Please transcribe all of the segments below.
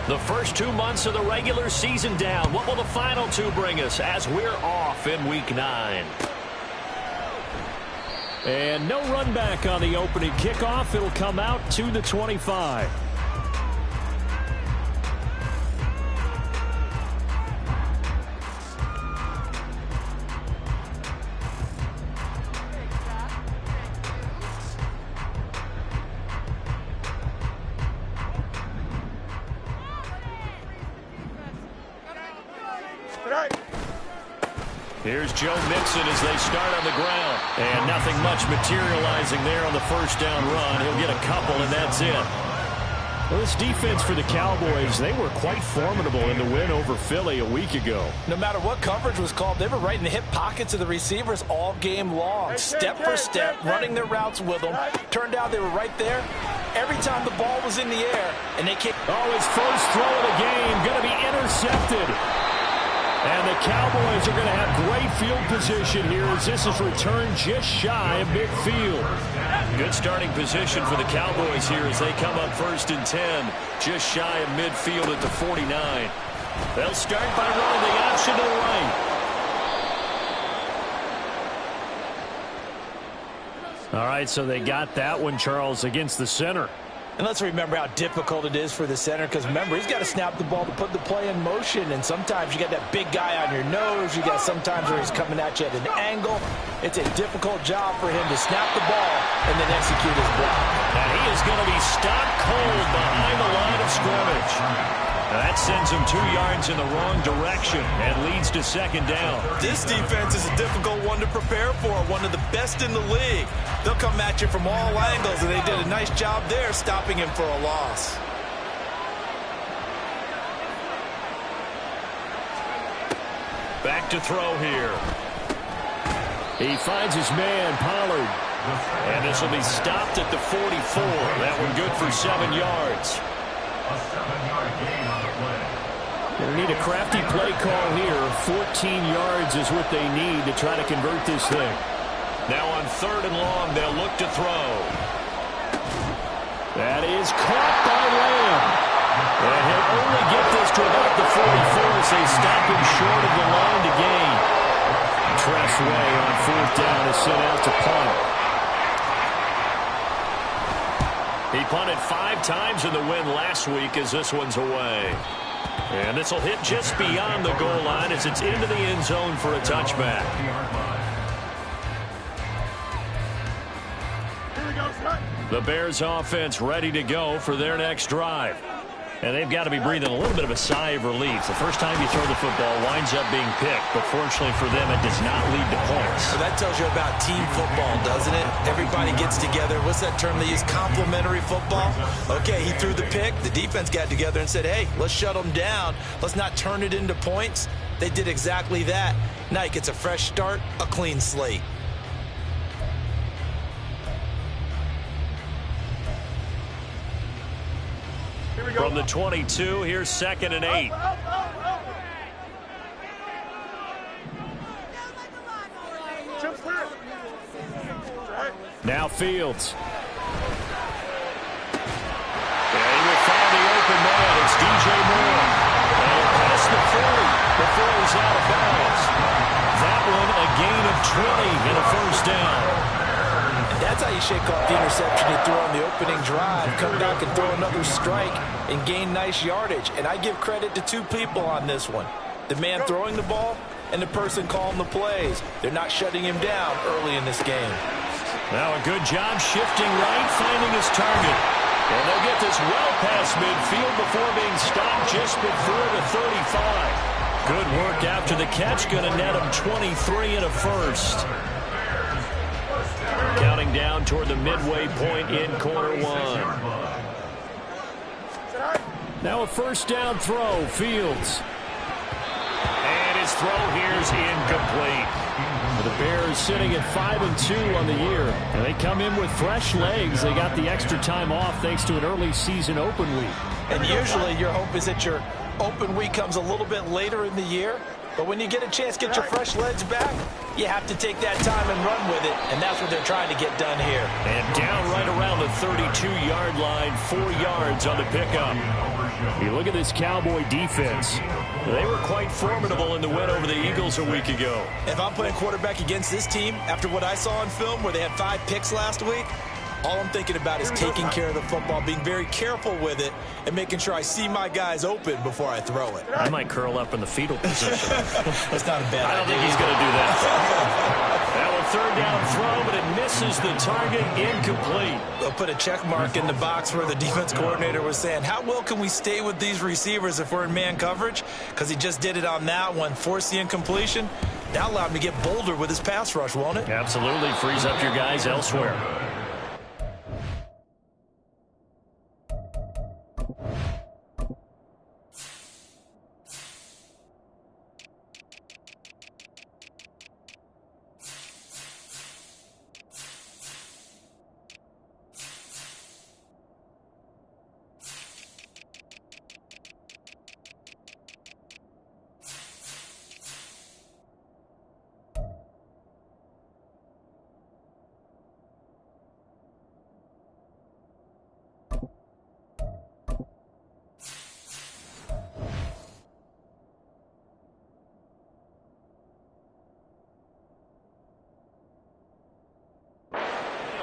The first 2 months of the regular season down. What will the final 2 bring us as we're off in Week 9? And no run back on the opening kickoff. It'll come out to the 25. Here's Joe Mixon as they start on the ground. And nothing much materializing there on the first down run. He'll get a couple, and that's it. Well, this defense for the Cowboys, they were quite formidable in the win over Philly a week ago. No matter what coverage was called, they were right in the hip pockets of the receivers all game long. Step for step, running their routes with them. Turned out they were right there every time the ball was in the air. And they kicked. Oh, his first throw of the game going to be intercepted. And the Cowboys are going to have great field position here as this is returned just shy of midfield. Good starting position for the Cowboys here as they come up 1st and 10, just shy of midfield at the 49. They'll start by running the option to the right. All right, so they got that one, Charles, against the center. And let's remember how difficult it is for the center, because remember, he's got to snap the ball to put the play in motion, and sometimes you got that big guy on your nose. You got sometimes where he's coming at you at an angle. It's a difficult job for him to snap the ball and then execute his block. And he is going to be stopped cold behind the line of scrimmage. That sends him 2 yards in the wrong direction and leads to 2nd down. This defense is a difficult one to prepare for, one of the best in the league. They'll come at you from all angles, and they did a nice job there stopping him for a loss. Back to throw here. He finds his man, Pollard. And this will be stopped at the 44. That one good for 7 yards. They need a crafty play call here. 14 yards is what they need to try to convert this thing. Now on 3rd and long, they'll look to throw. That is caught by Lamb. And he'll only get this to about the 44 as they stop him short of the line to gain. Tress Way on 4th down is sent out to punt. He punted 5 times in the win last week as this one's away. And this will hit just beyond the goal line as it's into the end zone for a touchback. The Bears offense ready to go for their next drive. And they've got to be breathing a little bit of a sigh of relief. The first time you throw the football winds up being picked, but fortunately for them, it does not lead to points. So that tells you about team football, doesn't it? Everybody gets together. What's that term they use? Complementary football? Okay, he threw the pick. The defense got together and said, hey, let's shut them down. Let's not turn it into points. They did exactly that. Now he gets a fresh start, a clean slate. From the 22, here's 2nd and 8. Now Fields. And he will find the open man. It's DJ Moore. And he'll pass the 40 before he's out of bounds. That one a gain of 20 and a 1st down. That's how you shake off the interception you threw on the opening drive. Come back and throw another strike and gain nice yardage. And I give credit to 2 people on this one. The man throwing the ball and the person calling the plays. They're not shutting him down early in this game. Now a good job shifting right, finding his target. And they'll get this well past midfield before being stopped just before the 35. Good work after the catch. Going to net him 23 and a 1st. Counting down toward the midway point in quarter 1. Now a 1st down throw, Fields. And his throw here's incomplete. The Bears sitting at 5-2 on the year. And they come in with fresh legs. They got the extra time off thanks to an early season open week. And usually your hope is that your open week comes a little bit later in the year. But when you get a chance to get your fresh legs back, you have to take that time and run with it, and that's what they're trying to get done here. And down right around the 32-yard line, 4 yards on the pickup. You look at this Cowboy defense. They were quite formidable in the win over the Eagles a week ago. If I'm playing quarterback against this team, after what I saw on film where they had 5 picks last week, all I'm thinking about is taking care of the football, being very careful with it, and making sure I see my guys open before I throw it. I might curl up in the fetal position. That's not a bad idea. I don't think he's going to do that. That will third down throw, but it misses the target, incomplete. They'll put a check mark in the box where the defense coordinator was saying, how well can we stay with these receivers if we're in man coverage? Because he just did it on that one, forced the incompletion. That allowed him to get bolder with his pass rush, won't it? Absolutely. Frees up your guys elsewhere.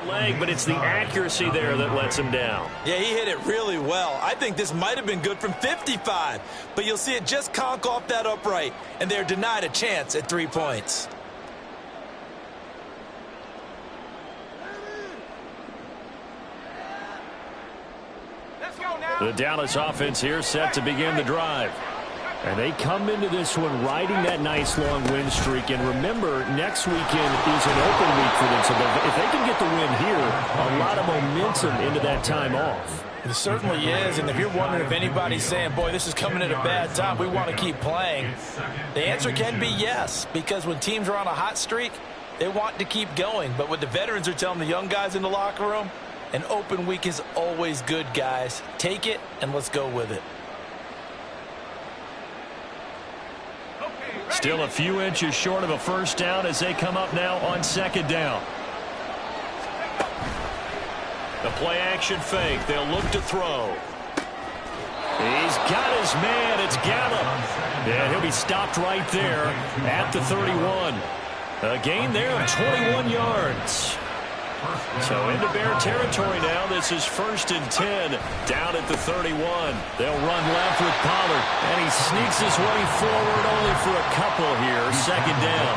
Leg, but it's the accuracy there that lets him down. Yeah, he hit it really well. I think this might have been good from 55, but you'll see it just conk off that upright, and they're denied a chance at 3 points. The Dallas offense here set to begin the drive. And they come into this one riding that nice long win streak. And remember, next weekend is an open week for them. So if they can get the win here, a lot of momentum into that time off. It certainly is. And if you're wondering if anybody's saying, boy, this is coming at a bad time, we want to keep playing, the answer can be yes. Because when teams are on a hot streak, they want to keep going. But what the veterans are telling the young guys in the locker room, an open week is always good, guys. Take it and let's go with it. Still a few inches short of a first down as they come up now on second down. The play action fake. They'll look to throw. He's got his man. It's Gallup. And he'll be stopped right there at the 31. A gain there of 21 yards. So into Bear territory now. This is 1st and 10 down at the 31. They'll run left with Pollard, and he sneaks his way forward only for a couple here. Second down.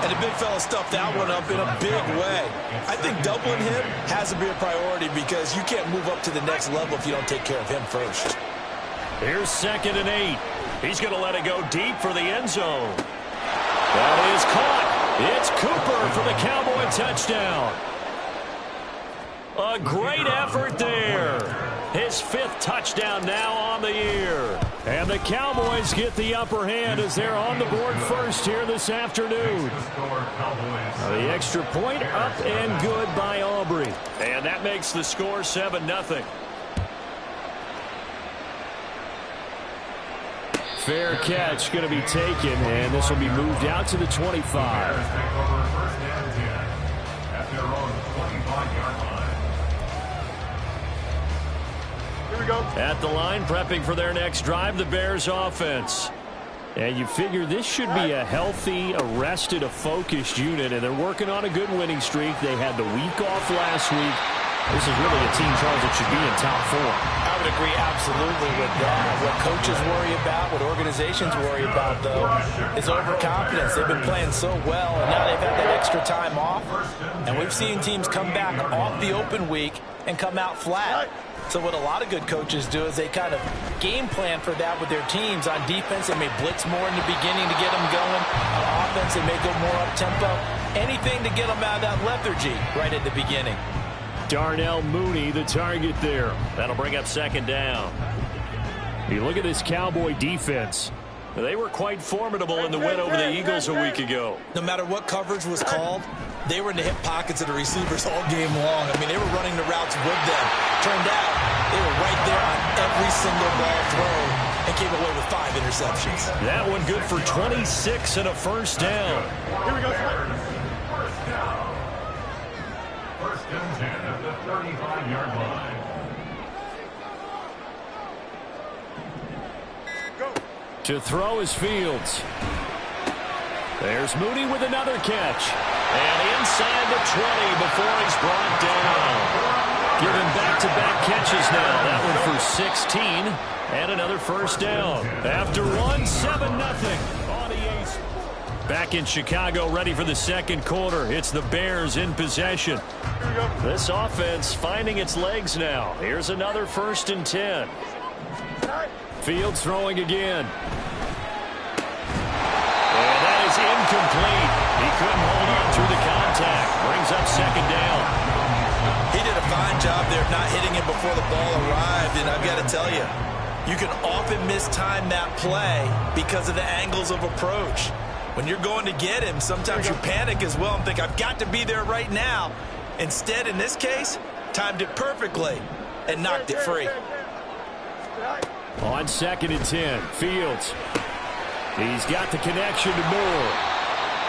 And the big fella stuffed that one up in a big way. I think doubling him has to be a priority because you can't move up to the next level if you don't take care of him first. Here's 2nd and 8. He's going to let it go deep for the end zone. That is caught. It's Cooper for the Cowboy touchdown. A great effort there. His 5th touchdown now on the year. And the Cowboys get the upper hand as they're on the board first here this afternoon. The extra point up and good by Aubrey. And that makes the score 7-0. Fair catch going to be taken, and this will be moved out to the 25. Here we go. At the line, prepping for their next drive, the Bears offense. And you figure this should be a healthy, arrested, a focused unit, and they're working on a good winning streak. They had the week off last week. This is really a team, Charles, that should be in top 4. I would agree absolutely with that. What coaches worry about, what organizations worry about, though, is overconfidence. They've been playing so well, and now they've had that extra time off. And we've seen teams come back off the open week and come out flat. So what a lot of good coaches do is they kind of game plan for that with their teams. On defense, they may blitz more in the beginning to get them going. On offense, they may go more up-tempo. Anything to get them out of that lethargy right at the beginning. Darnell Mooney, the target there. That'll bring up 2nd down. You look at this Cowboy defense. They were quite formidable in the win over the Eagles a week ago. No matter what coverage was called, they were in the hip pockets of the receivers all game long. I mean, they were running the routes with them. Turned out, they were right there on every single ball thrown. and came away with 5 interceptions. That one good for 26 and a first down. Here we go. First down. First and 10 at the 35-yard line. To throw is Fields. There's Mooney with another catch. And inside the 20 before he's brought down. Giving back-to-back catches now. That one for 16 and another first down. After one, 7-0 on EA. Back in Chicago, ready for the second quarter. It's the Bears in possession. This offense finding its legs now. Here's another 1st and 10. Fields throwing again. And that is incomplete. He couldn't hold on through the contact. Brings up second down. He did a fine job there of not hitting him before the ball arrived, and I've got to tell you, you can often mistime that play because of the angles of approach. When you're going to get him, sometimes you panic as well and think, I've got to be there right now. Instead, in this case, timed it perfectly and knocked it free. On 2nd and 10, Fields. He's got the connection to Moore.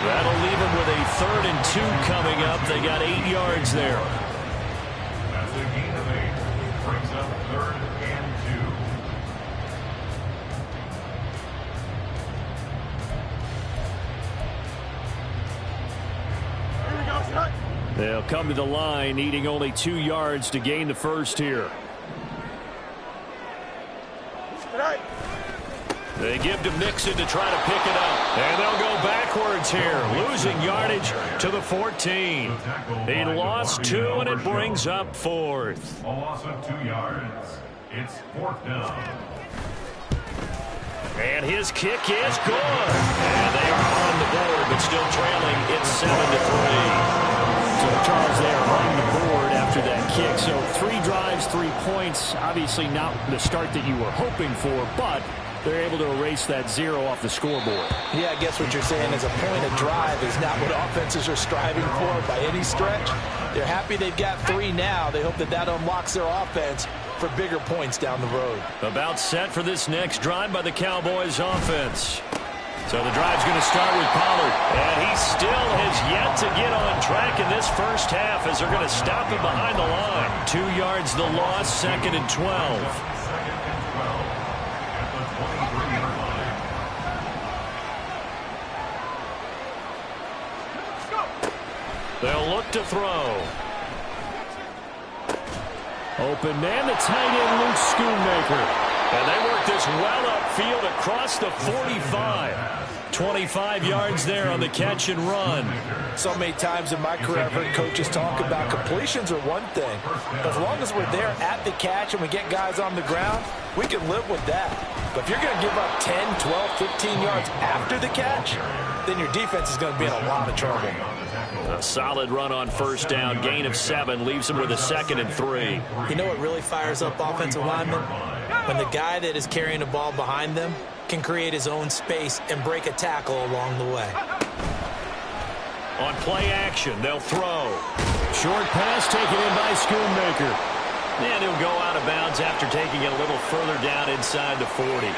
That'll leave him with a 3rd and 2 coming up. They got 8 yards there. That's a gain of 8. Brings up 3rd and 2. Here we go, Scott. They'll come to the line, needing only 2 yards to gain the first here. They give to Mixon to try to pick it up. And they'll go backwards here, losing yardage to the 14. He lost 2, and it brings up 4th. A loss of 2 yards. It's 4th down. And his kick is good. And they are on the board, but still trailing. It's 7-3. So Charles, they are on the board after that kick. So 3 drives, 3 points. Obviously not the start that you were hoping for, but they're able to erase that 0 off the scoreboard. Yeah, I guess what you're saying is a point of drive is not what offenses are striving for by any stretch. They're happy they've got 3 now. They hope that that unlocks their offense for bigger points down the road. About set for this next drive by the Cowboys offense. So the drive's going to start with Pollard. And he still has yet to get on track in this first half as they're going to stop him behind the line. 2 yards the loss, 2nd and 12. They'll look to throw. Open man, the tight end, Luke Schoonmaker. And they work this well upfield across the 45. 25 yards there on the catch and run. So many times in my career I've heard coaches talk about completions are one thing. But as long as we're there at the catch and we get guys on the ground, we can live with that. But if you're going to give up 10, 12, 15 yards after the catch, then your defense is going to be in a lot of trouble. A solid run on first down. Gain of 7 leaves him with a 2nd and 3. You know what really fires up offensive linemen? When the guy that is carrying the ball behind them can create his own space and break a tackle along the way. On play action, they'll throw. Short pass taken in by Schoonmaker. And he'll go out of bounds after taking it a little further down inside the 40.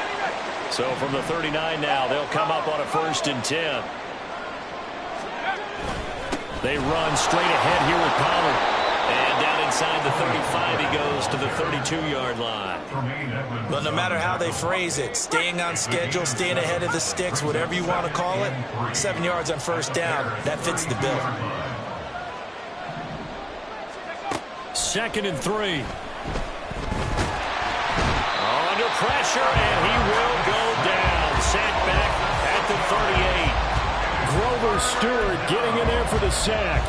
So from the 39 now, they'll come up on a 1st and 10. They run straight ahead here with Pollard. And down inside the 35, he goes to the 32-yard line. But no matter how they phrase it, staying on schedule, staying ahead of the sticks, whatever you want to call it, 7 yards on first down, that fits the bill. 2nd and 3. Under pressure, and he will go down. Sack back at the 38. Grover Stewart getting in there for the sack.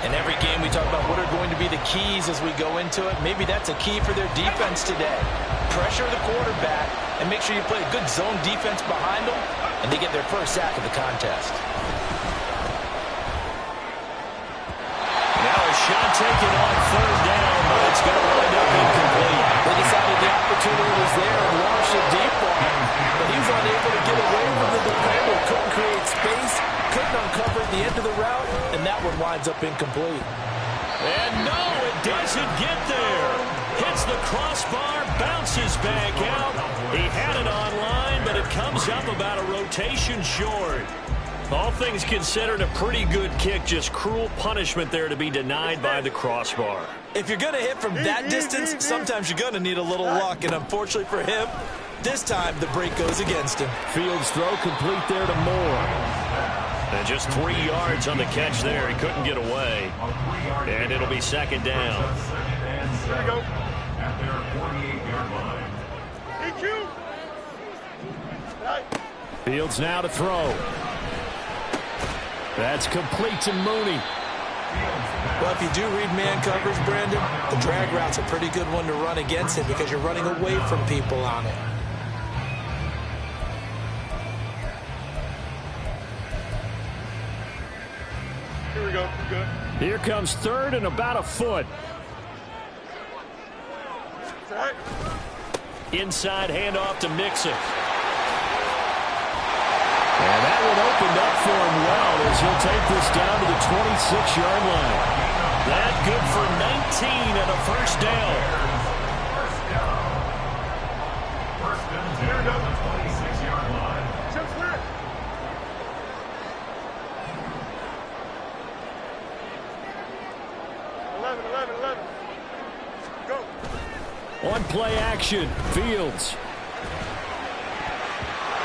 In every game we talk about what are going to be the keys as we go into it. Maybe that's a key for their defense today. Pressure the quarterback and make sure you play a good zone defense behind them, and they get their first sack of the contest. Now a shot taken on 3rd down, but it's going to wind up incomplete. They decided the opportunity was there and launched a deep one, but he was unable to get away from the defender. Couldn't create space, couldn't uncover at the end of the route, and that one winds up incomplete. And no, it doesn't get there. Hits the crossbar, bounces back out. He had it online, but it comes up about a rotation short. All things considered, a pretty good kick. Just cruel punishment there to be denied by the crossbar. If you're going to hit from that distance, sometimes you're going to need a little luck. And unfortunately for him, this time the break goes against him. Fields throw complete there to Moore. And just 3 yards on the catch there. He couldn't get away. And it'll be second down. Here we go. At their 48-yard line. Fields now to throw. That's complete to Mooney. Well, if you do read man coverage, Brandon, the drag route's a pretty good one to run against it because you're running away from people on it. Here we go. Good. Here comes third and about a foot. Right. Inside handoff to Mixon. And that one opened up for him well as he'll take this down to the 26-yard line. That good for 19 and a first down. First and 10 on the 26-yard line. Jump clear. Eleven. Go. On play action, Fields.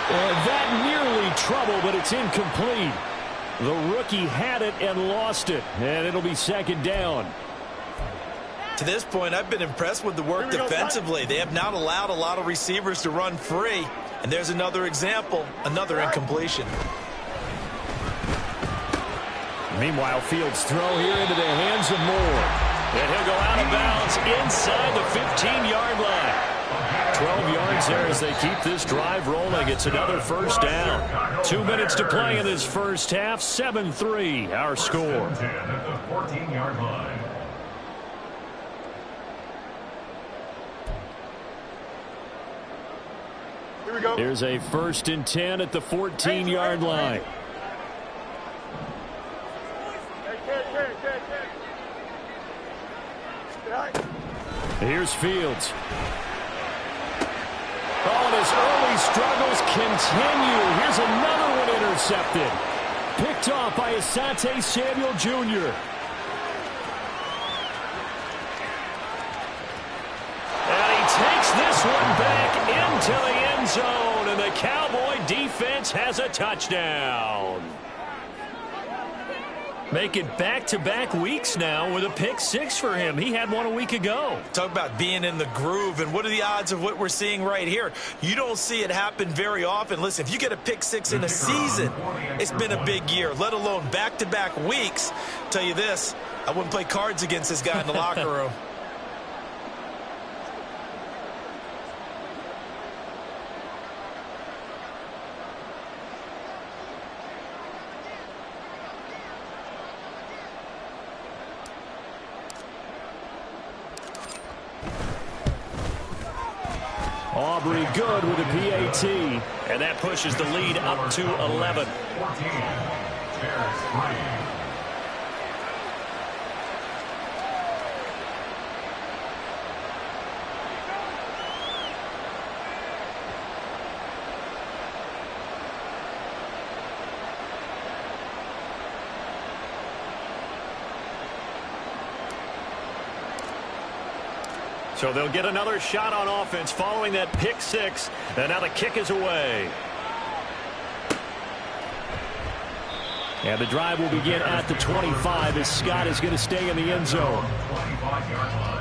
And that nearly trouble, but it's incomplete. The rookie had it and lost it, and it'll be second down. To this point, I've been impressed with the work defensively. They have not allowed a lot of receivers to run free. And there's another example, another incompletion. Meanwhile, Fields' throw here into the hands of Moore. And he'll go out of bounds inside the 15-yard line. 12 yards there as they keep this drive rolling. It's another first down. 2 minutes to play in this first half. 7-3, our score. 10 at the 14-yard line. Here we go. Here's a 1st and 10 at the 14-yard line. Here's Fields. Oh, and his early struggles continue. Here's another one intercepted. Picked off by Asante Samuel Jr. And he takes this one back into the end zone, and the Cowboy defense has a touchdown. Make it back-to-back weeks now with a pick six for him. He had one a week ago. Talk about being in the groove, and what are the odds of what we're seeing right here? You don't see it happen very often. Listen, if you get a pick six in a season, it's been a big year, let alone back-to-back weeks. Tell you this, I wouldn't play cards against this guy in the locker room. Aubrey good with a PAT. And that pushes the lead up to 11. 14. Terrence Green. So they'll get another shot on offense following that pick six. And now the kick is away. And the drive will begin at the 25 as Scott is going to stay in the end zone. 25-yard line.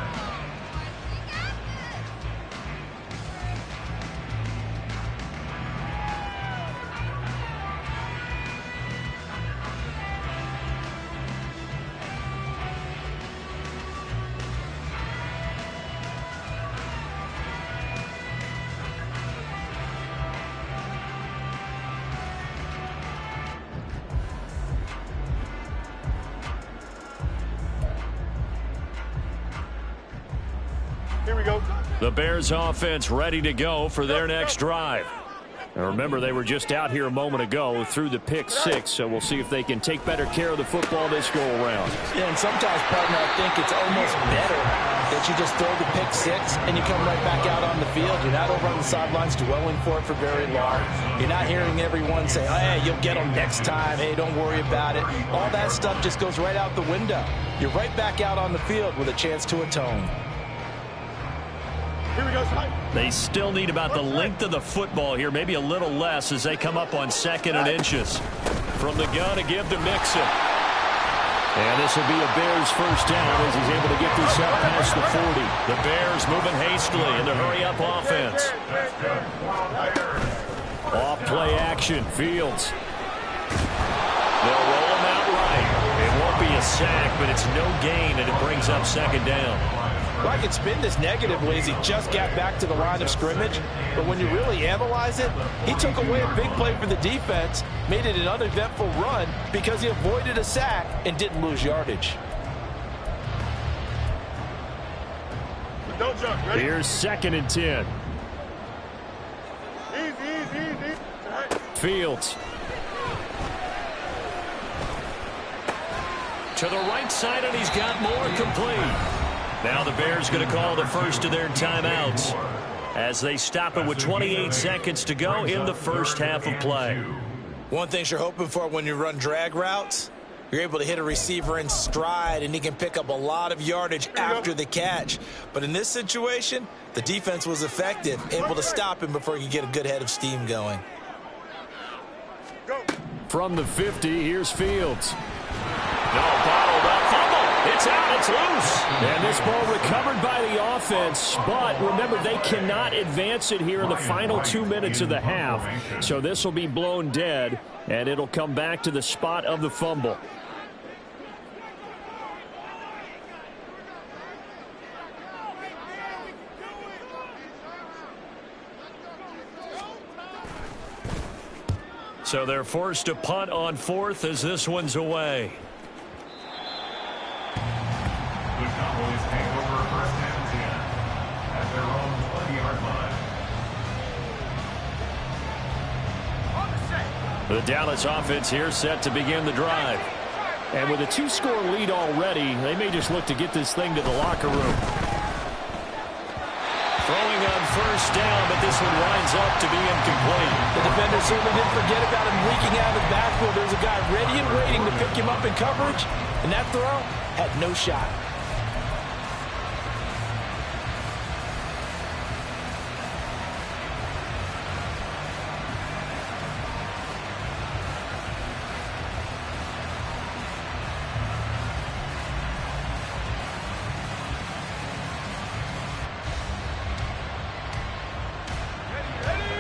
Here we go. The Bears offense ready to go for their next drive. And remember, they were just out here a moment ago through the pick six, so we'll see if they can take better care of the football this go around. Yeah, and sometimes, partner, I think it's almost better that you just throw the pick six and you come right back out on the field. You're not over on the sidelines dwelling for it for very long. You're not hearing everyone say, oh, hey, you'll get them next time. Hey, don't worry about it. All that stuff just goes right out the window. You're right back out on the field with a chance to atone. Here we go, They still need about the length of the football here, maybe a little less as they come up on 2nd and inches. From the gun to give to Mixon. And this will be a Bears first down as he's able to get this up past the 40. The Bears moving hastily in the hurry-up offense. Off play action, Fields. They'll roll him out right. It won't be a sack, but it's no gain, and it brings up 2nd down. Well, I could spin this negatively as he just got back to the line of scrimmage. But when you really analyze it, he took away a big play for the defense, made it an uneventful run because he avoided a sack and didn't lose yardage. Don't jump. Ready? Here's 2nd and 10. Easy. Fields. To the right side, and he's got more complete. Now the Bears going to call the first of their timeouts as they stop it with 28 seconds to go in the first half of play. One thing you're hoping for when you run drag routes, you're able to hit a receiver in stride, and he can pick up a lot of yardage after the catch. But in this situation, the defense was effective, able to stop him before he could get a good head of steam going. From the 50, here's Fields. No, bottled up, fumble. It's out, it's loose. And this ball recovered by the offense, but remember, they cannot advance it here in the final 2 minutes of the half. So this will be blown dead, and it'll come back to the spot of the fumble. So they're forced to punt on 4th as this one's away. The Cowboys take over 1st and 10 at their own 20-yard line. The Dallas offense here set to begin the drive. And with a 2-score lead already, they may just look to get this thing to the locker room. Throwing on first down, but this one winds up to be incomplete. The defender certainly didn't forget about him leaking out of the backfield. There's a guy ready and waiting to pick him up in coverage, and that throw had no shot.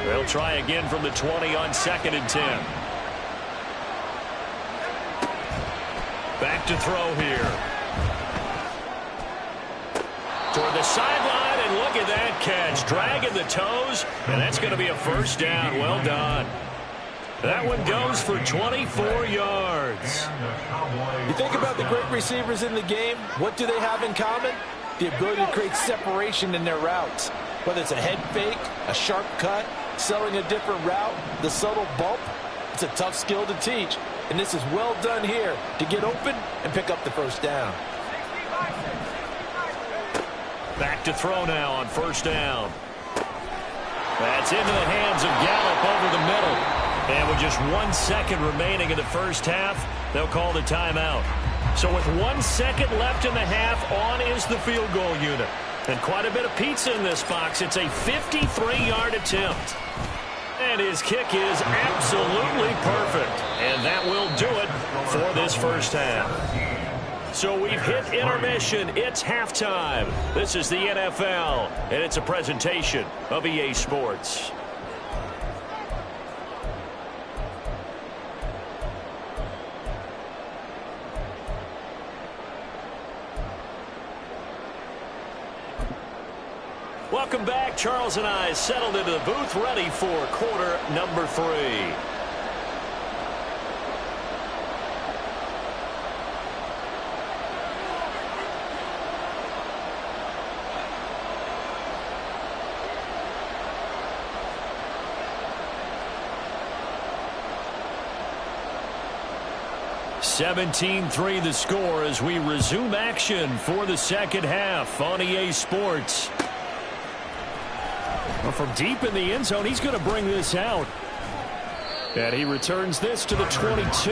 They'll try again from the 20 on 2nd and 10. Back to throw here. Toward the sideline, and look at that catch. Dragging the toes, and that's going to be a first down. Well done. That one goes for 24 yards. You think about the great receivers in the game, what do they have in common? The ability to create separation in their routes. Whether it's a head fake, a sharp cut, selling a different route, the subtle bump, it's a tough skill to teach. And this is well done here to get open and pick up the first down. Back to throw now on first down. That's into the hands of Gallup over the middle. And with just 1 second remaining in the first half, they'll call the timeout. So with 1 second left in the half, on is the field goal unit. And quite a bit of pizza in this box. It's a 53-yard attempt. And his kick is absolutely perfect. And that will do it for this first half. So we've hit intermission. It's halftime. This is the NFL, and it's a presentation of EA Sports. Welcome back. Charles and I settled into the booth, ready for quarter number 3. 17-3 the score as we resume action for the second half on EA Sports. Well, from deep in the end zone, he's going to bring this out. And he returns this to the 22.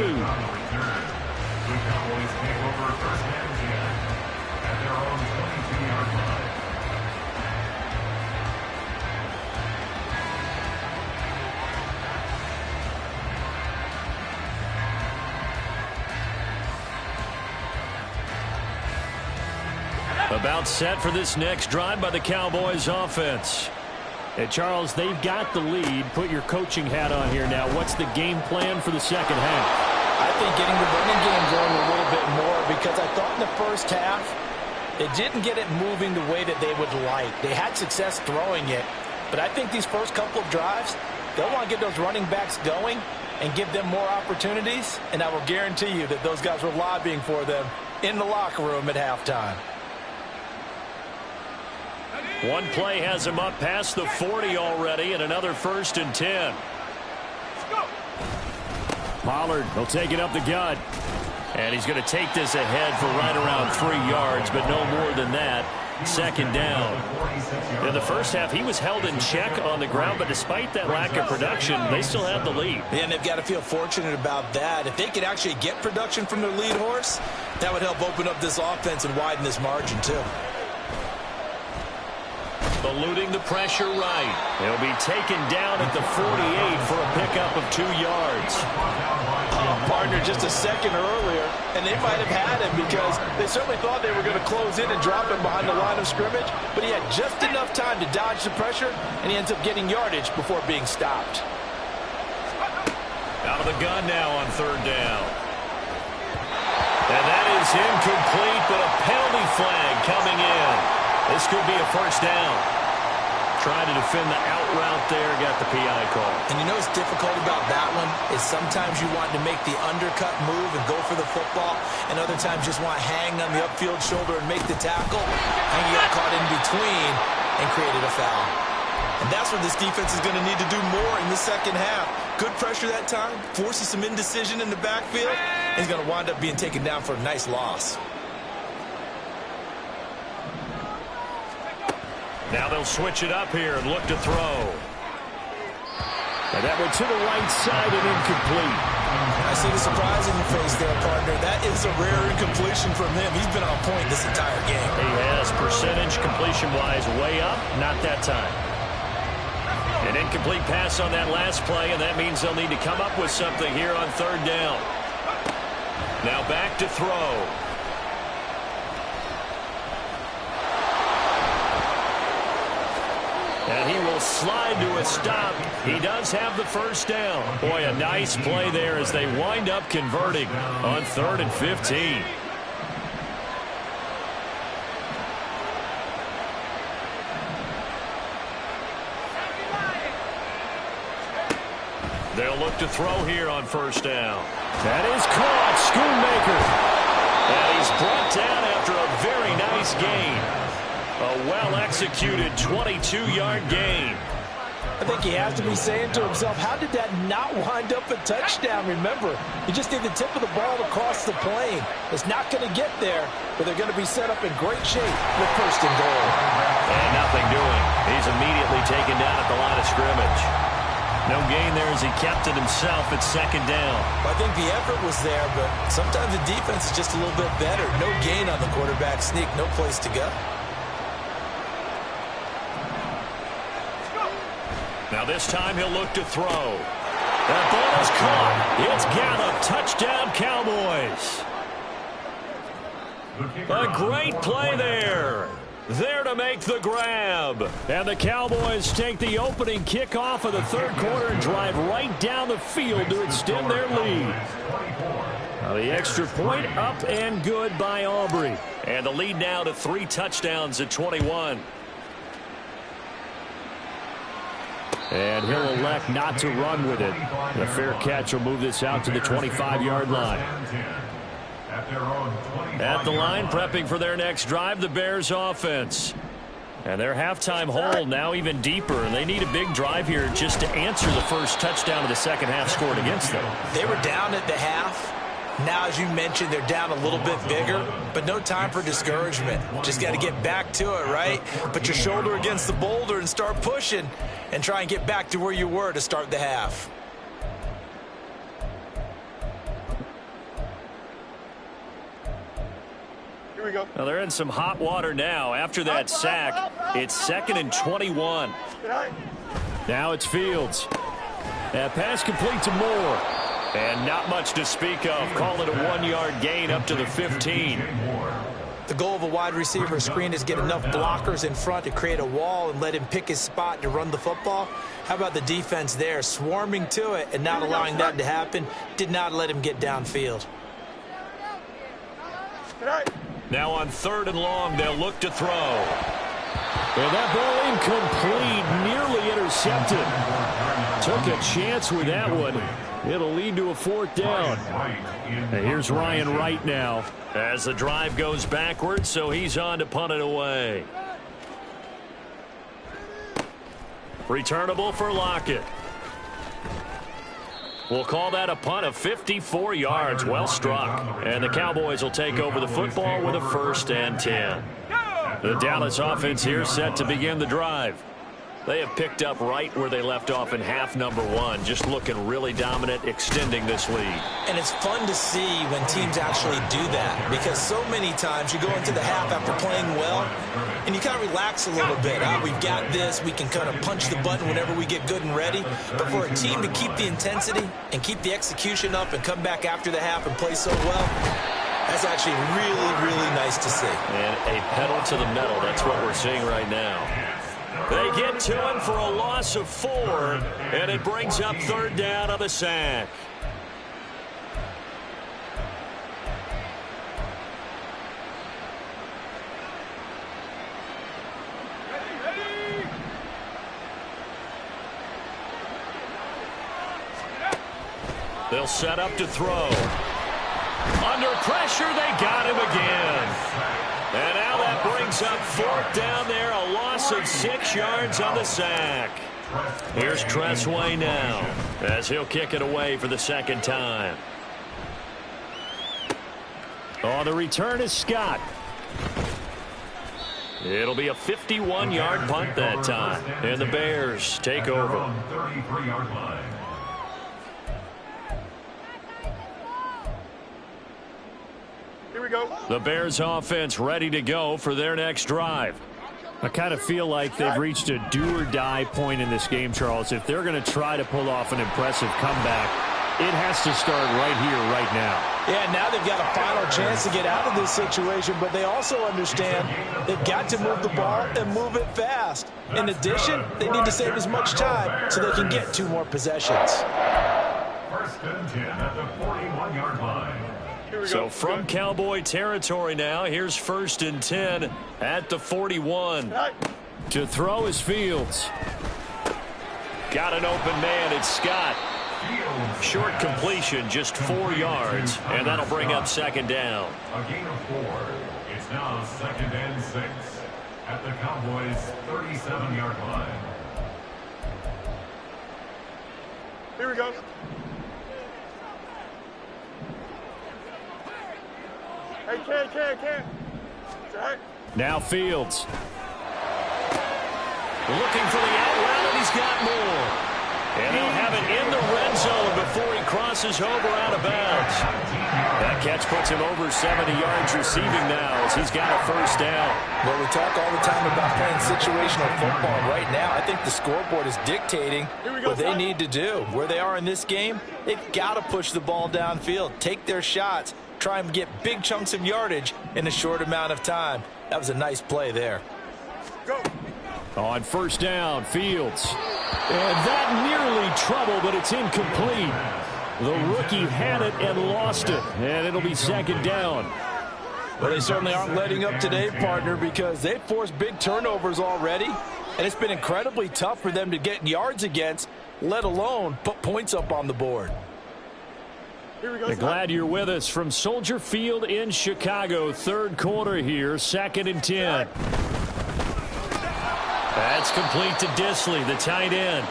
About set for this next drive by the Cowboys offense. And Charles, they've got the lead. Put your coaching hat on here now. What's the game plan for the second half? I think getting the running game going a little bit more, because I thought in the first half they didn't get it moving the way that they would like. They had success throwing it, but I think these first couple of drives, they'll want to get those running backs going and give them more opportunities, and I will guarantee you that those guys were lobbying for them in the locker room at halftime. One play has him up past the 40 already, and another 1st and 10. Pollard will take it up the gut. And he's going to take this ahead for right around 3 yards, but no more than that. Second down. In the first half, he was held in check on the ground, but despite that lack of production, they still have the lead. Yeah, and they've got to feel fortunate about that. If they could actually get production from their lead horse, that would help open up this offense and widen this margin, too. Eluding the pressure right. He'll be taken down at the 48 for a pickup of 2 yards. Partner just a second earlier, and they might have had him because they certainly thought they were going to close in and drop him behind the line of scrimmage, but he had just enough time to dodge the pressure, and he ends up getting yardage before being stopped. Out of the gun now on 3rd down. And that is incomplete, but a penalty flag coming in. This could be a 1st down. Trying to defend the out route there, got the PI call. And you know what's difficult about that one is sometimes you want to make the undercut move and go for the football, and other times just want to hang on the upfield shoulder and make the tackle. And you got caught in between and created a foul. And that's what this defense is going to need to do more in the second half. Good pressure that time, forces some indecision in the backfield, and he's going to wind up being taken down for a nice loss. Now they'll switch it up here and look to throw. And that went to the right side and incomplete. I see the surprise in your face there, partner. That is a rare incompletion from him. He's been on point this entire game. He has, percentage completion-wise way up, not that time. An incomplete pass on that last play, and that means they'll need to come up with something here on 3rd down. Now back to throw. And he will slide to a stop. He does have the 1st down. Boy, a nice play there as they wind up converting on 3rd and 15. They'll look to throw here on 1st down. That is caught. Schoonmaker. And he's brought down after a very nice gain. A well-executed 22-yard gain. I think he has to be saying to himself, how did that not wind up a touchdown? Remember, you just need the tip of the ball across the plane. It's not going to get there, but they're going to be set up in great shape with 1st and goal. And nothing doing. He's immediately taken down at the line of scrimmage. No gain there as he kept it himself at 2nd down. I think the effort was there, but sometimes the defense is just a little bit better. No gain on the quarterback sneak, no place to go. Now this time he'll look to throw. That ball is caught. It's Gallup. Touchdown, Cowboys. A great play there. There to make the grab. And the Cowboys take the opening kickoff of the 3rd quarter and drive right down the field to extend their lead. Now the extra point up and good by Aubrey. And the lead now to 3 touchdowns at 21. And he'll elect not to run with it. The fair catch will move this out to the 25-yard line. At the line, prepping for their next drive, the Bears offense. And their halftime hole now even deeper, and they need a big drive here just to answer the first touchdown of the second half scored against them. They were down at the half, Now, as you mentioned, they're down a little bit bigger, but no time for discouragement. Just got to get back to it, right? Put your shoulder against the boulder and start pushing and try and get back to where you were to start the half. Here we go. Well, they're in some hot water now. After that sack, it's 2nd and 21. Now it's Fields. That pass complete to Moore. And not much to speak of. Call it a 1-yard gain up to the 15. The goal of a wide receiver screen is get enough blockers in front to create a wall and let him pick his spot to run the football. How about the defense there, swarming to it and not allowing that to happen? Did not let him get downfield. Now on 3rd and long, they'll look to throw. And that ball incomplete, nearly intercepted. Took a chance with that one. It'll lead to a 4th down. And here's Ryan Wright now as the drive goes backwards, so he's on to punt it away. Returnable for Lockett. We'll call that a punt of 54 yards. Well struck. And the Cowboys will take over the football with a 1st and 10. The Dallas offense here set to begin the drive. They have picked up right where they left off in half number 1, just looking really dominant, extending this lead. And it's fun to see when teams actually do that, because so many times you go into the half after playing well, and you kind of relax a little bit. We've got this. We can kind of punch the button whenever we get good and ready. But for a team to keep the intensity and keep the execution up and come back after the half and play so well, that's actually really, really nice to see. And a pedal to the metal. That's what we're seeing right now. They get to him for a loss of 4, and it brings up 3rd down on the sack. They'll set up to throw. Under pressure, they got him again. And now that brings up 4th down there, a loss of 6 yards on the sack. Here's Tressway now as he'll kick it away for the 2nd time. Oh, the return is Scott. It'll be a 51-yard punt that time. And the Bears take over. 33-yard line. Here we go. The Bears offense ready to go for their next drive. I kind of feel like they've reached a do-or-die point in this game, Charles. If they're going to try to pull off an impressive comeback, it has to start right here, right now. Yeah, now they've got a final chance to get out of this situation, but they also understand they've got to move the ball and move it fast. In addition, they need to save as much time so they can get 2 more possessions. 1st and 10 at the 41-yard line. So from Cowboy territory now, here's 1st and 10 at the 41. To throw is Fields. Got an open man, it's Scott. Short completion, just 4 yards, and that'll bring up 2nd down. A gain of 4. It's now 2nd and 6 at the Cowboys' 37-yard line. Here we go. Hey, can. Right. Now Fields. Looking for the out route, and he's got more. And he'll have it in the red zone before he crosses over out of bounds. That catch puts him over 70 yards receiving now as he's got a 1st down. Well, we talk all the time about playing situational football. Right now, I think the scoreboard is dictating what they need to do. Where they are in this game, they've got to push the ball downfield, take their shots, try and get big chunks of yardage in a short amount of time. That was a nice play there. Go. On 1st down, Fields. And that nearly trouble, but it's incomplete. The rookie had it and lost it, and it'll be 2nd down. Well, they certainly aren't letting up today, partner, because they've forced big turnovers already, and it's been incredibly tough for them to get yards against, let alone put points up on the board. Here we go. Glad you're with us from Soldier Field in Chicago. 3rd quarter here, 2nd and 10. That's complete to Disley, the tight end.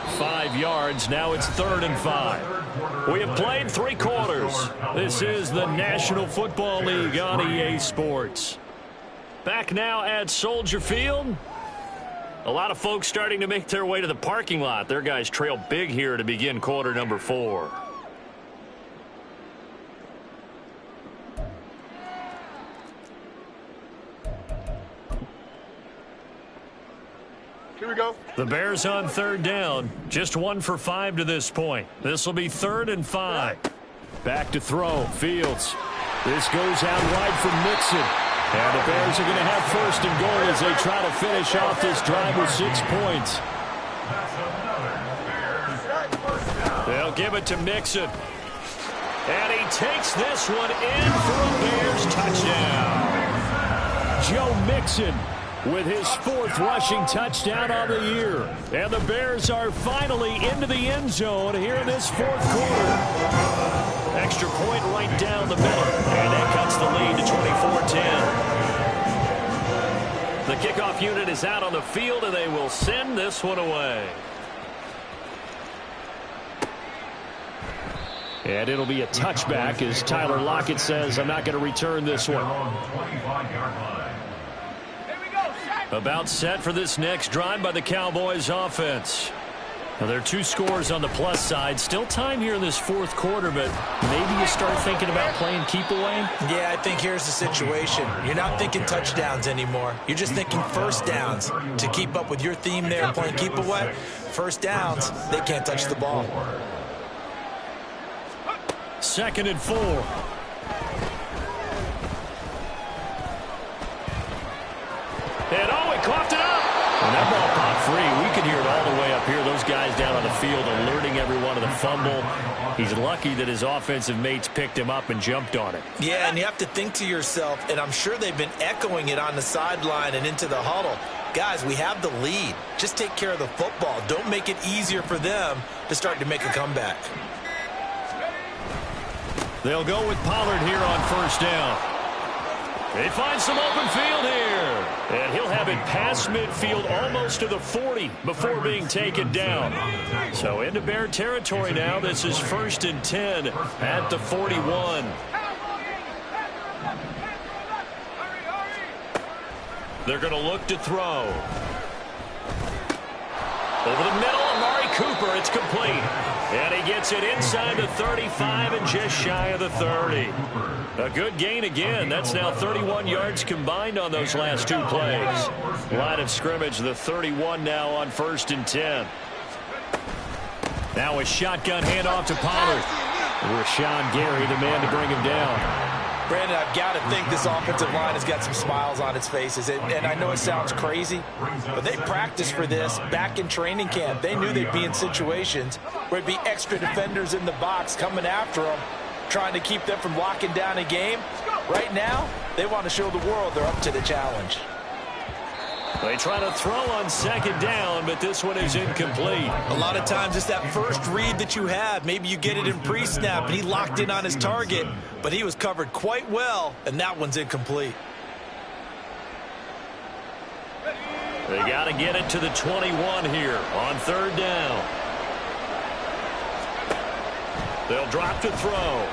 5 yards. Now it's 3rd and 5. We have played 3 quarters. This is the National Football League on EA Sports. Back now at Soldier Field. A lot of folks starting to make their way to the parking lot. Their guys trail big here to begin quarter number 4. Here we go. The Bears on 3rd down. Just 1 for 5 to this point. This will be 3rd and 5. Back to throw. Fields. This goes out wide for Mixon. And the Bears are going to have 1st and goal as they try to finish off this drive with 6 points. They'll give it to Mixon. And he takes this one in for a Bears touchdown. Joe Mixon with his 4th rushing touchdown on the year. And the Bears are finally into the end zone here in this 4th quarter. Extra point right down the middle. And that cuts the lead to 24-10. The kickoff unit is out on the field, and they will send this one away. And it'll be a touchback as Tyler Lockett says, I'm not going to return this one. About set for this next drive by the Cowboys offense. Now, there are 2 scores on the plus side. Still time here in this 4th quarter, but maybe you start thinking about playing keep away? Yeah, I think here's the situation. You're not thinking touchdowns anymore. You're just thinking 1st downs. To keep up with your theme there, playing keep away, 1st downs, they can't touch the ball. 2nd and 4. And oh, he coughed it up. And that ball popped free. We could hear it all the way up here. Those guys down on the field alerting everyone of the fumble. He's lucky that his offensive mates picked him up and jumped on it. Yeah, and you have to think to yourself, and I'm sure they've been echoing it on the sideline and into the huddle. Guys, we have the lead. Just take care of the football. Don't make it easier for them to start to make a comeback. They'll go with Pollard here on 1st down. They find some open field here. And he'll have it past midfield almost to the 40 before being taken down. So into Bear territory now. This is 1st and 10 at the 41. They're going to look to throw. Over the middle, Amari Cooper. It's complete. And he gets it inside the 35 and just shy of the 30. A good gain again. That's now 31 yards combined on those last 2 plays. Line of scrimmage, the 31 now on 1st and 10. Now a shotgun handoff to Pollard. Rashawn Gary, the man to bring him down. Brandon, I've got to think this offensive line has got some smiles on its faces. And I know it sounds crazy, but they practiced for this back in training camp. They knew they'd be in situations where it'd be extra defenders in the box coming after them, trying to keep them from locking down a game. Right now, they want to show the world they're up to the challenge. They try to throw on 2nd down, but this one is incomplete. A lot of times it's that first read that you have. Maybe you get it in pre-snap, and he locked in on his target, but he was covered quite well, and that one's incomplete. They got to get it to the 21 here on 3rd down. They'll drop to throw.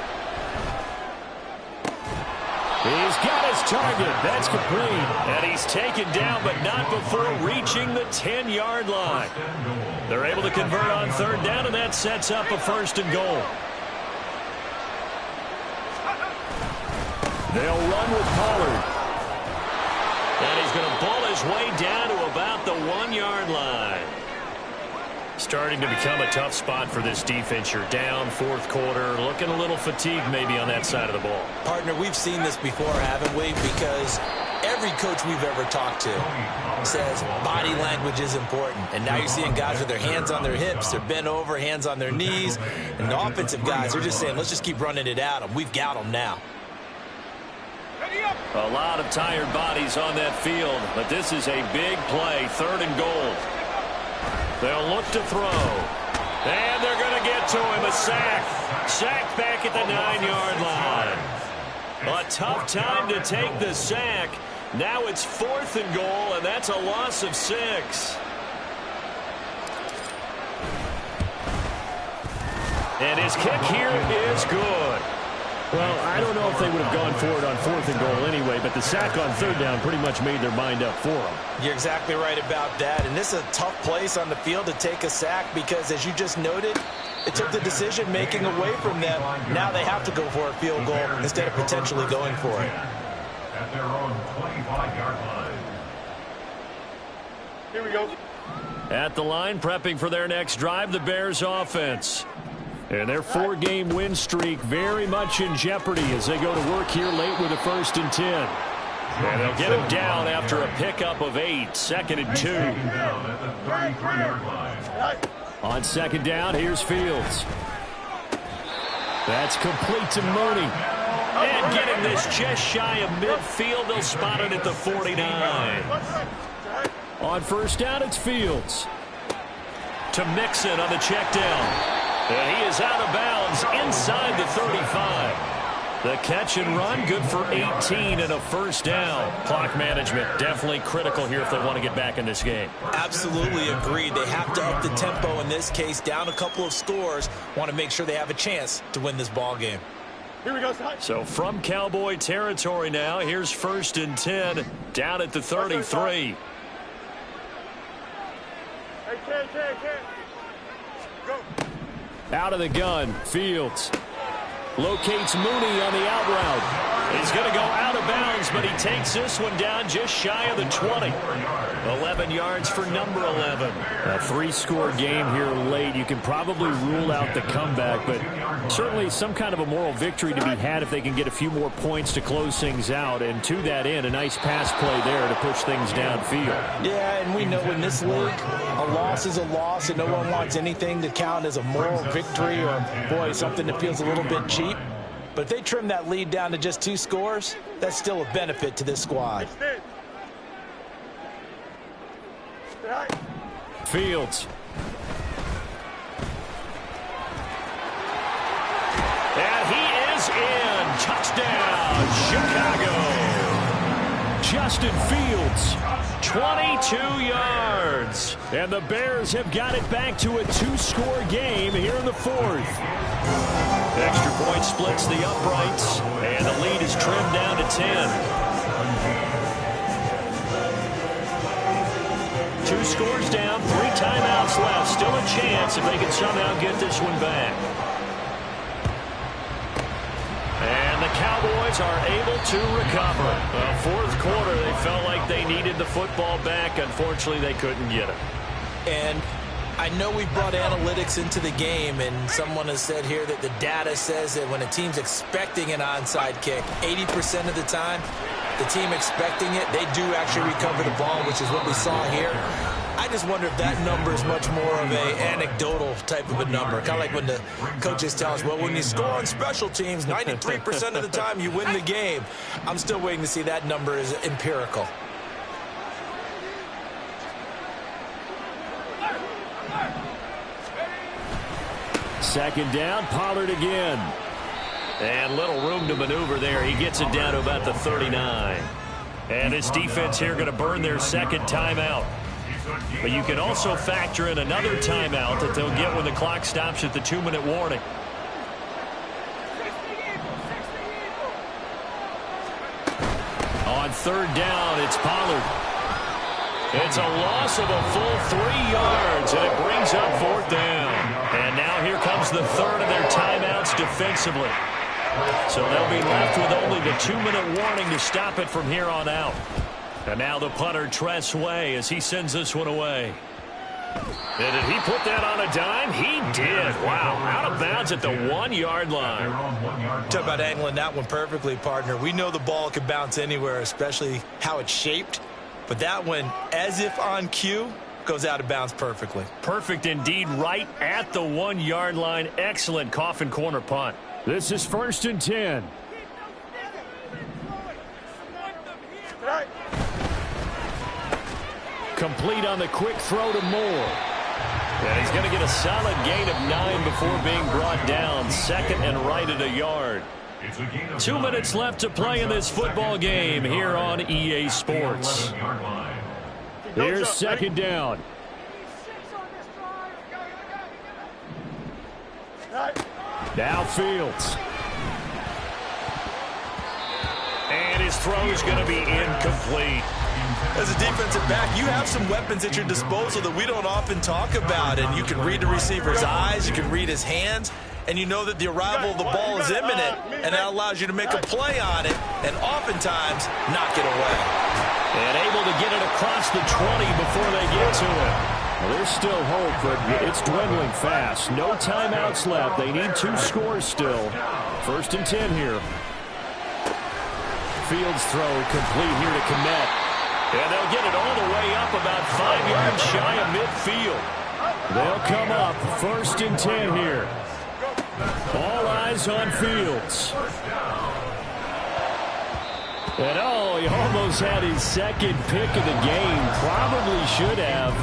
He's got his target. That's complete. And he's taken down, but not before reaching the 10-yard line. They're able to convert on 3rd down, and that sets up a 1st and goal. They'll run with Pollard. And he's going to pull his way down to about the 1-yard line. Starting to become a tough spot for this defense. You're down 4th quarter, looking a little fatigued maybe on that side of the ball. Partner, we've seen this before, haven't we? Because every coach we've ever talked to says body language is important. And now you're seeing guys with their hands on their hips, they're bent over, hands on their knees. And the offensive guys are just saying, let's just keep running it at them. We've got them now. A lot of tired bodies on that field, but this is a big play, 3rd and goal. They'll look to throw. And they're going to get to him. A sack. Sack back at the 9-yard line. A tough time to take the sack. Now it's 4th and goal, and that's a loss of 6. And his kick here is good. Well, I don't know if they would have gone for it on 4th and goal anyway, but the sack on 3rd down pretty much made their mind up for them. You're exactly right about that. And this is a tough place on the field to take a sack because, as you just noted, it took the decision-making away from them. Now they have to go for a field goal instead of potentially going for it. At their own 25-yard line. Here we go. At the line, prepping for their next drive, the Bears offense. And their 4-game win streak very much in jeopardy as they go to work here late with a 1st and 10. And they'll get him down after a pickup of 8, 2nd and 2. Down at the 33-yard line. On 2nd down, here's Fields. That's complete to Mooney. And getting this just shy of midfield, they'll spot it at the 49. On 1st down, it's Fields. To Mixon on the check down. And he is out of bounds inside the 35. The catch and run, good for 18 and a 1st down. Clock management definitely critical here if they want to get back in this game. Absolutely agreed. They have to up the tempo in this case, down a couple of scores. Want to make sure they have a chance to win this ball game. Here we go. So from Cowboy territory now, here's 1st and 10 down at the 33. Hey, Ken. Go. Out of the gun, Fields. Locates Mooney on the out route. He's going to go out of bounds, but he takes this one down just shy of the 20. 11 yards for number 11. A 3-score game here late. You can probably rule out the comeback, but certainly some kind of a moral victory to be had if they can get a few more points to close things out. And to that end, a nice pass play there to push things downfield. Yeah, and we know in this league, a loss is a loss, and no one wants anything to count as a moral victory or, boy, something that feels a little bit cheap. But if they trim that lead down to just 2 scores, that's still a benefit to this squad. Fields. And he is in. Touchdown, Chicago. Justin Fields, 22 yards. And the Bears have got it back to a 2-score game here in the 4th. Extra point splits the uprights, and the lead is trimmed down to 10. 2 scores down, 3 timeouts left. Still a chance if they can somehow get this one back. And the Cowboys are able to recover. The 4th quarter, they felt like they needed the football back. Unfortunately, they couldn't get it. And I know we brought analytics into the game, and someone has said here that the data says that when a team's expecting an onside kick, 80% of the time, the team expecting it, they do actually recover the ball, which is what we saw here. I just wonder if that number is much more of a anecdotal type of a number. Kind of like when the coaches tell us, well, when you score on special teams, 93% of the time you win the game. I'm still waiting to see that number is empirical. Second down, Pollard again. And little room to maneuver there. He gets it down to about the 39. And his defense here going to burn their 2nd timeout. But you can also factor in another timeout that they'll get when the clock stops at the 2-minute warning. On 3rd down, it's Pollard. It's a loss of a full 3 yards, and it brings up 4th down. And now here comes the 3rd of their timeouts defensively. So they'll be left with only the 2-minute warning to stop it from here on out. And now the punter, Tress Way, as he sends this one away. And did he put that on a dime? He did. Wow, out of bounds at the 1-yard line. Talk about angling that one perfectly, partner. We know the ball can bounce anywhere, especially how it's shaped. But that one, as if on cue, goes out of bounds perfectly. Perfect indeed, right at the 1-yard line. Excellent coffin corner punt. This is 1st and 10. Complete on the quick throw to Moore. And he's going to get a solid gain of 9 before being brought down. 2nd and right at a yard. 2 minutes left to play in this football game here on EA Sports. Here's 2nd down. Now Fields. And his throw is going to be incomplete. As a defensive back, you have some weapons at your disposal that we don't often talk about. And you can read the receiver's eyes, you can read his hands, and you know that the arrival of the ball is imminent, and that allows you to make a play on it and oftentimes knock it away. And able to get it across the 20 before they get to it. Well, there's still hope, but it's dwindling fast. No timeouts left. They need 2 scores still. 1st and 10 here. Fields throw complete here to Kmet. And they'll get it all the way up about 5 yards shy of midfield. They'll come up 1st and 10 here. All eyes on Fields. And he almost had his 2nd pick of the game. Probably should have.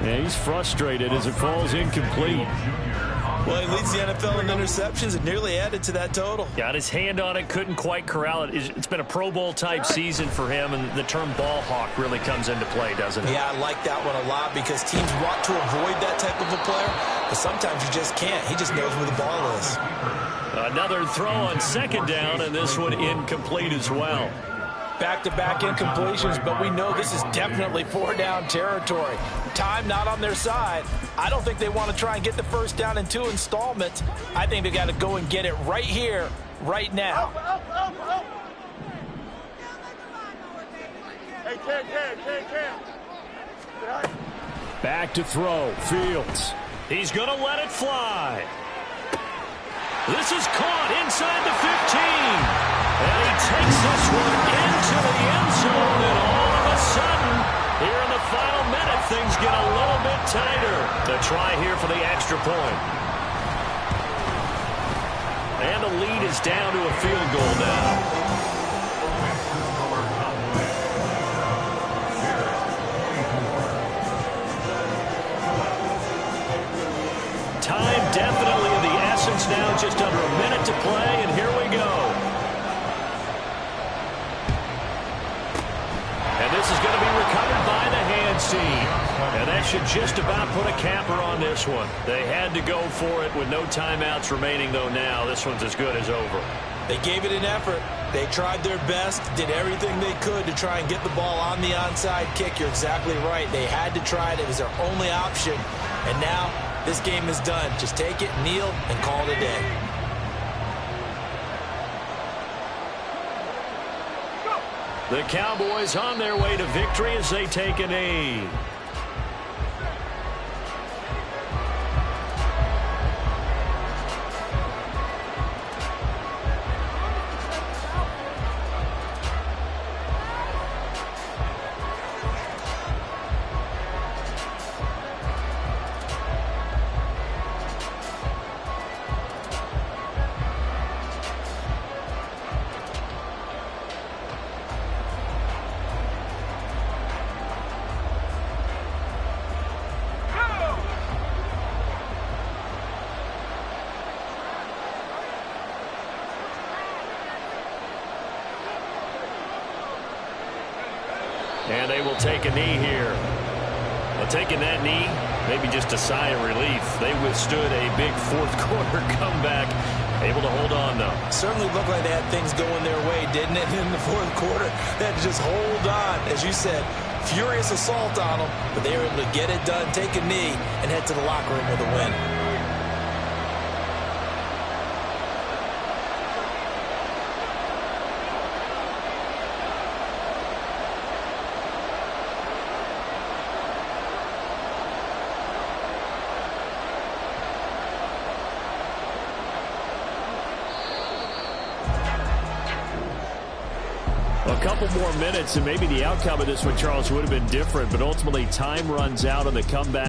And he's frustrated as it falls incomplete. Well, he leads the NFL in interceptions and nearly added to that total. Got his hand on it, couldn't quite corral it. It's been a Pro Bowl-type season for him, and the term ball hawk really comes into play, doesn't it? Yeah, I like that one a lot because teams want to avoid that type of a player, but sometimes you just can't. He just knows where the ball is. Another throw on 2nd down, and this one incomplete as well. Back-to-back incompletions, but we know this is definitely 4-down territory. Time not on their side. I don't think they want to try and get the 1st down in 2 installments. I think they got to go and get it right here, right now. Hey, Cam. Back to throw. Fields. He's going to let it fly. This is caught inside the 15. And he takes this one into the end zone, and all of a sudden, here in the final minute, things get a little bit tighter. The try here for the extra point. And the lead is down to a field goal now. Time definitely of the essence now, just under a minute to play, and here we go. And this is going to be recovered by the hands team. And that should just about put a capper on this one. They had to go for it with no timeouts remaining, though now. This one's as good as over. They gave it an effort. They tried their best, did everything they could to try and get the ball on the onside kick. You're exactly right. They had to try it. It was their only option. And now this game is done. Just take it, kneel, and call it a day. The Cowboys on their way to victory as they take a knee. And they will take a knee here. Well, taking that knee, maybe just a sigh of relief. They withstood a big 4th quarter comeback, able to hold on, though. Certainly looked like they had things going their way, didn't it, in the 4th quarter? They had to just hold on. As you said, furious assault on them, but they were able to get it done, take a knee, and head to the locker room with a win. A couple more minutes, and maybe the outcome of this one, Charles, would have been different, but ultimately time runs out on the comeback.